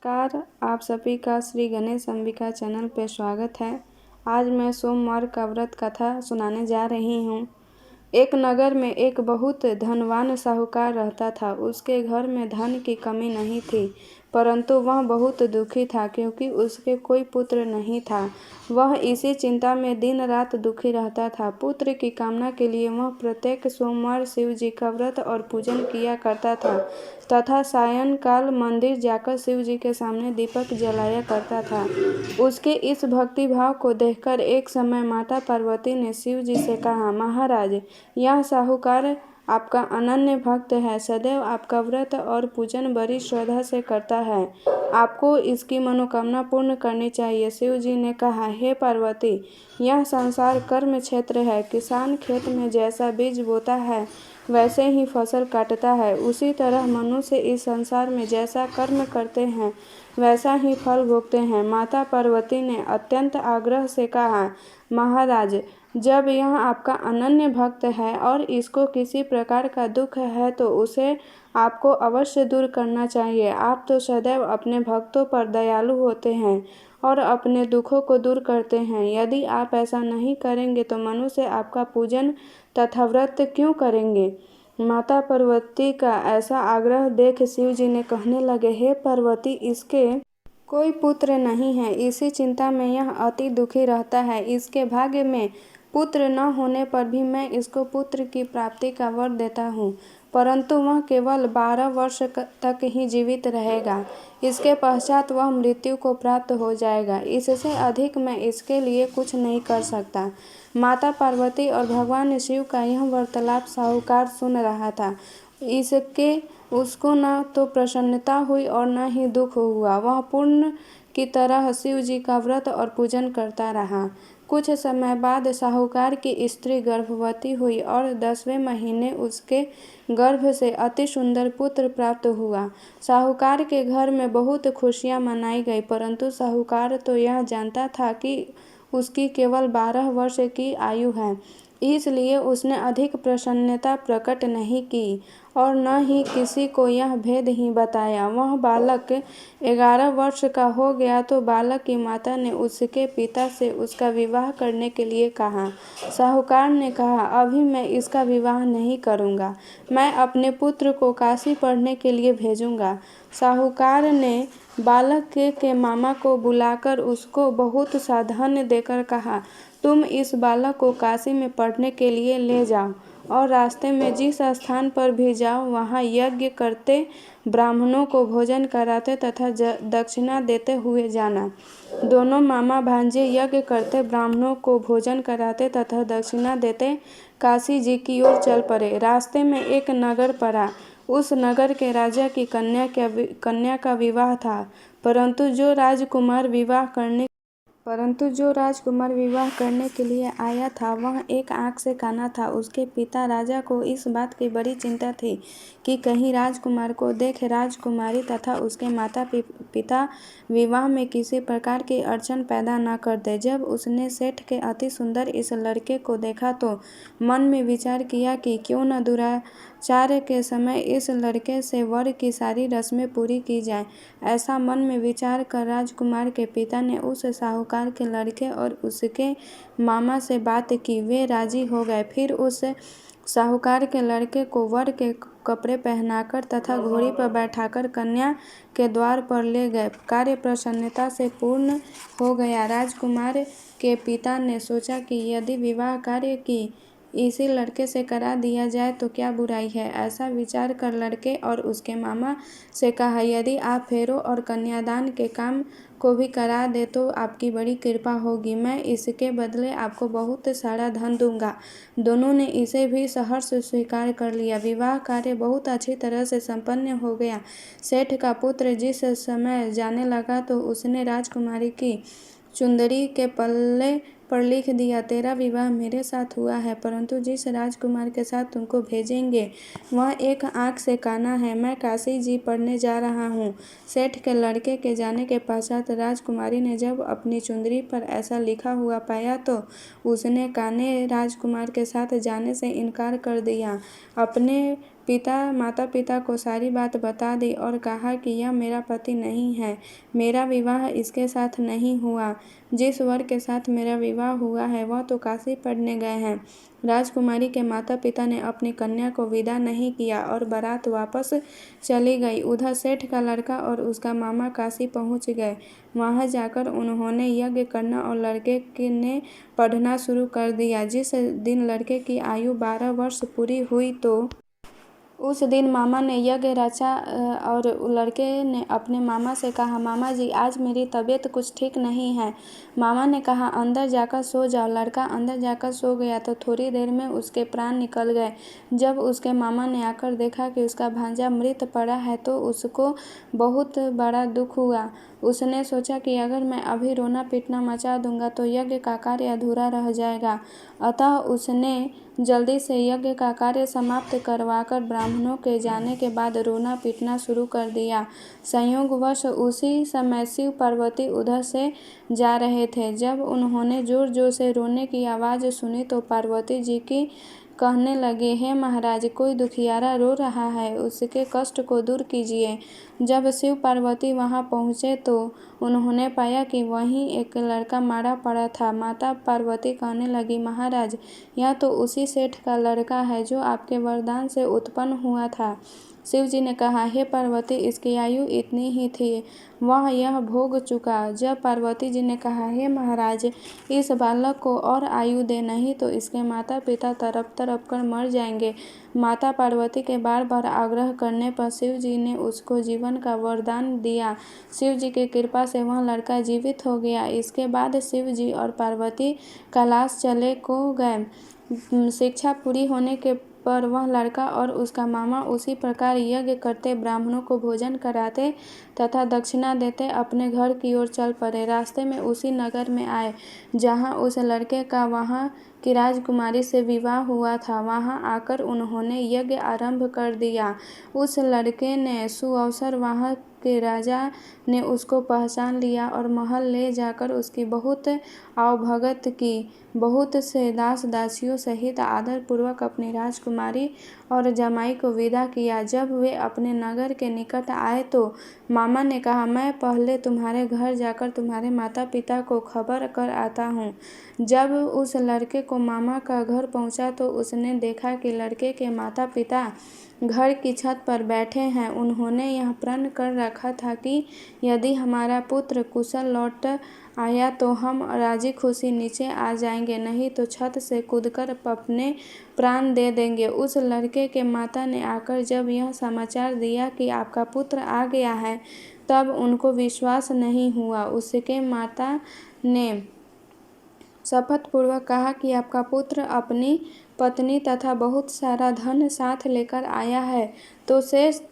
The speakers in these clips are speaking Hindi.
नमस्कार, आप सभी का श्री गणेश अंबिका चैनल पे स्वागत है। आज मैं सोमवार का व्रत कथा सुनाने जा रही हूँ। एक नगर में एक बहुत धनवान साहूकार रहता था। उसके घर में धन की कमी नहीं थी, परंतु वह बहुत दुखी था क्योंकि उसके कोई पुत्र नहीं था। वह इसी चिंता में दिन रात दुखी रहता था। पुत्र की कामना के लिए वह प्रत्येक सोमवार शिव जी का व्रत और पूजन किया करता था तथा सायंकाल मंदिर जाकर शिव जी के सामने दीपक जलाया करता था। उसके इस भक्ति भाव को देखकर एक समय माता पार्वती ने शिव जी से कहा, महाराज, यह साहूकार आपका अनन्य भक्त है, सदैव आपका व्रत और पूजन बड़ी श्रद्धा से करता है। आपको इसकी मनोकामना पूर्ण करनी चाहिए। शिव जी ने कहा, हे पार्वती, यह संसार कर्म क्षेत्र है। किसान खेत में जैसा बीज बोता है वैसे ही फसल काटता है। उसी तरह मनुष्य इस संसार में जैसा कर्म करते हैं वैसा ही फल भोगते हैं। माता पार्वती ने अत्यंत आग्रह से कहा, महाराज, जब यह आपका अनन्य भक्त है और इसको किसी प्रकार का दुख है तो उसे आपको अवश्य दूर करना चाहिए। आप तो सदैव अपने भक्तों पर दयालु होते हैं और अपने दुखों को दूर करते हैं। यदि आप ऐसा नहीं करेंगे तो मनुष्य आपका पूजन तथा व्रत क्यों करेंगे? माता पार्वती का ऐसा आग्रह देख शिव जी ने कहने लगे, हे पार्वती, इसके कोई पुत्र नहीं है। इसी चिंता में यह अति दुखी रहता है। इसके भाग्य में पुत्र न होने पर भी मैं इसको पुत्र की प्राप्ति का वर देता हूँ, परंतु वह केवल 12 वर्ष तक ही जीवित रहेगा। इसके पश्चात वह मृत्यु को प्राप्त हो जाएगा। इससे अधिक मैं इसके लिए कुछ नहीं कर सकता। माता पार्वती और भगवान शिव का यह वार्तालाप साहूकार सुन रहा था। इसके उसको न तो प्रसन्नता हुई और न ही दुख हुआ। वह पूर्ण की तरह शिव जी का व्रत और पूजन करता रहा। कुछ समय बाद साहूकार की स्त्री गर्भवती हुई और 10वें महीने उसके गर्भ से अति सुंदर पुत्र प्राप्त हुआ। साहूकार के घर में बहुत खुशियां मनाई गई, परंतु साहूकार तो यह जानता था कि उसकी केवल 12 वर्ष की आयु है, इसलिए उसने अधिक प्रसन्नता प्रकट नहीं की और न ही किसी को यह भेद ही बताया। वह बालक 11 वर्ष का हो गया तो बालक की माता ने उसके पिता से उसका विवाह करने के लिए कहा। साहूकार ने कहा, अभी मैं इसका विवाह नहीं करूँगा, मैं अपने पुत्र को काशी पढ़ने के लिए भेजूँगा। साहूकार ने बालक के मामा को बुलाकर उसको बहुत सा धन देकर कहा, तुम इस बालक को काशी में पढ़ने के लिए ले जाओ और रास्ते में जिस स्थान पर भी जाओ वहाँ यज्ञ करते, ब्राह्मणों को भोजन कराते तथा दक्षिणा देते हुए जाना। दोनों मामा भांजे यज्ञ करते, ब्राह्मणों को भोजन कराते तथा दक्षिणा देते काशी जी की ओर चल पड़े। रास्ते में एक नगर पड़ा। उस नगर के राजा की कन्या का विवाह था, परंतु जो राजकुमार विवाह करने के लिए आया था वह एक आंख से काना था। उसके पिता राजा को इस बात की बड़ी चिंता थी कि कहीं राजकुमार को देख राजकुमारी तथा उसके माता पिता विवाह में किसी प्रकार की अड़चन पैदा न कर दे। जब उसने सेठ के अति सुंदर इस लड़के को देखा तो मन में विचार किया कि क्यों न दुराचार के समय इस लड़के से वर की सारी रस्में पूरी की जाए। ऐसा मन में विचार कर राजकुमार के पिता ने उस साहूकार के लड़के और उसके मामा से बात की। वे राजी हो गए। फिर उस साहूकार के लड़के को वर के कपड़े पहनाकर तथा घोड़ी पर बैठाकर कन्या के द्वार पर ले गए। कार्य प्रसन्नता से पूर्ण हो गया। राजकुमार के पिता ने सोचा कि यदि विवाह कार्य की इसी लड़के से करा दिया जाए तो क्या बुराई है। ऐसा विचार कर लड़के और उसके मामा से कहा, यदि आप फेरों और कन्यादान के काम को भी करा दे तो आपकी बड़ी कृपा होगी। मैं इसके बदले आपको बहुत सारा धन दूंगा। दोनों ने इसे भी सहर्ष स्वीकार कर लिया। विवाह कार्य बहुत अच्छी तरह से संपन्न हो गया। सेठ का पुत्र जिस समय जाने लगा तो उसने राजकुमारी की चुंदड़ी के पल्ले पर लिख दिया, तेरा विवाह मेरे साथ हुआ है, परंतु जिस राजकुमार के साथ तुमको भेजेंगे वह एक आंख से काना है। मैं काशी जी पढ़ने जा रहा हूँ। सेठ के लड़के के जाने के पश्चात राजकुमारी ने जब अपनी चुंदड़ी पर ऐसा लिखा हुआ पाया तो उसने काने राजकुमार के साथ जाने से इनकार कर दिया। अपने माता पिता को सारी बात बता दी और कहा कि यह मेरा पति नहीं है, मेरा विवाह इसके साथ नहीं हुआ। जिस वर के साथ मेरा विवाह हुआ है वह तो काशी पढ़ने गए हैं। राजकुमारी के माता पिता ने अपनी कन्या को विदा नहीं किया और बारात वापस चली गई। उधर सेठ का लड़का और उसका मामा काशी पहुंच गए। वहां जाकर उन्होंने यज्ञ करना और लड़के ने पढ़ना शुरू कर दिया। जिस दिन लड़के की आयु 12 वर्ष पूरी हुई तो उस दिन मामा ने यज्ञ रचा और लड़के ने अपने मामा से कहा, मामा जी आज मेरी तबीयत कुछ ठीक नहीं है। मामा ने कहा अंदर जाकर सो जाओ। लड़का अंदर जाकर सो गया तो थोड़ी देर में उसके प्राण निकल गए। जब उसके मामा ने आकर देखा कि उसका भांजा मृत पड़ा है तो उसको बहुत बड़ा दुख हुआ। उसने सोचा कि अगर मैं अभी रोना पीटना मचा दूंगा तो यज्ञ का कार्य अधूरा रह जाएगा। अतः उसने जल्दी से यज्ञ का कार्य समाप्त करवाकर ब्राह्मणों के जाने के बाद रोना पीटना शुरू कर दिया। संयोगवश उसी समय शिव पार्वती उधर से जा रहे थे। जब उन्होंने जोर जोर से रोने की आवाज़ सुनी तो पार्वती जी की कहने लगे, हे महाराज कोई दुखियारा रो रहा है, उसके कष्ट को दूर कीजिए। जब शिव पार्वती वहां पहुंचे तो उन्होंने पाया कि वहीं एक लड़का मारा पड़ा था। माता पार्वती कहने लगी, महाराज यह तो उसी सेठ का लड़का है जो आपके वरदान से उत्पन्न हुआ था। शिव जी ने कहा, हे पार्वती इसकी आयु इतनी ही थी, वह यह भोग चुका। जब पार्वती जी ने कहा, हे महाराज इस बालक को और आयु दे, नहीं तो इसके माता पिता तड़प तड़प कर मर जाएंगे। माता पार्वती के बार बार आग्रह करने पर शिव जी ने उसको जीवन का वरदान दिया। शिव जी की कृपा से वह लड़का जीवित हो गया। इसके बाद शिव जी और पार्वती कैलाश चले को गए। शिक्षा पूरी होने के पर वह लड़का और उसका मामा उसी प्रकार यज्ञ करते, ब्राह्मणों को भोजन कराते तथा दक्षिणा देते अपने घर की ओर चल पड़े। रास्ते में उसी नगर में आए जहां उस लड़के का वहां की राजकुमारी से विवाह हुआ था। वहां आकर उन्होंने यज्ञ आरंभ कर दिया। उस लड़के ने सुअवसर वहां के राजा ने उसको पहचान लिया और महल ले जाकर उसकी बहुत आवभगत की। बहुत से दास दासियों सहित आदर पूर्वक अपनी राजकुमारी और जमाई को विदा किया। जब वे अपने नगर के निकट आए तो मामा ने कहा, मैं पहले तुम्हारे घर जाकर तुम्हारे माता पिता को खबर कर आता हूँ। जब उस लड़के को मामा का घर पहुँचा तो उसने देखा कि लड़के के माता पिता घर की छत पर बैठे हैं। उन्होंने यह प्रण कर रखा था कि यदि हमारा पुत्र कुशल लौट आया तो हम राजी खुशी नीचे आ जाएंगे, नहीं तो छत से कूदकर अपने प्राण दे देंगे। उस लड़के के माता ने आकर जब यह समाचार दिया कि आपका पुत्र आ गया है तब उनको विश्वास नहीं हुआ। उसके माता ने शपथ पूर्वक कहा कि आपका पुत्र अपनी पत्नी तथा बहुत सारा धन साथ लेकर आया है। तो सेठ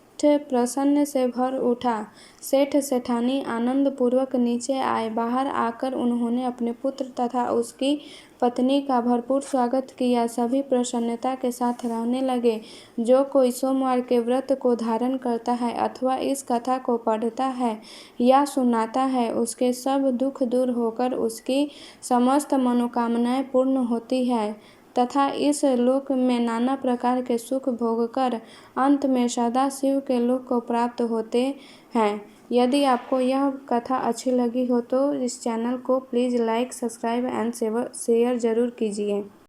प्रसन्न से भर उठा। सेठ सेठानी आनंद पूर्वक नीचे आए। बाहर आकर उन्होंने अपने पुत्र तथा उसकी पत्नी का भरपूर स्वागत किया। सभी प्रसन्नता के साथ रहने लगे। जो कोई सोमवार के व्रत को धारण करता है अथवा इस कथा को पढ़ता है या सुनाता है उसके सब दुख दूर होकर उसकी समस्त मनोकामनाएं पूर्ण होती है तथा इस लोक में नाना प्रकार के सुख भोगकर अंत में सदा शिव के लोक को प्राप्त होते हैं। यदि आपको यह कथा अच्छी लगी हो तो इस चैनल को please like, subscribe and share ज़रूर कीजिए।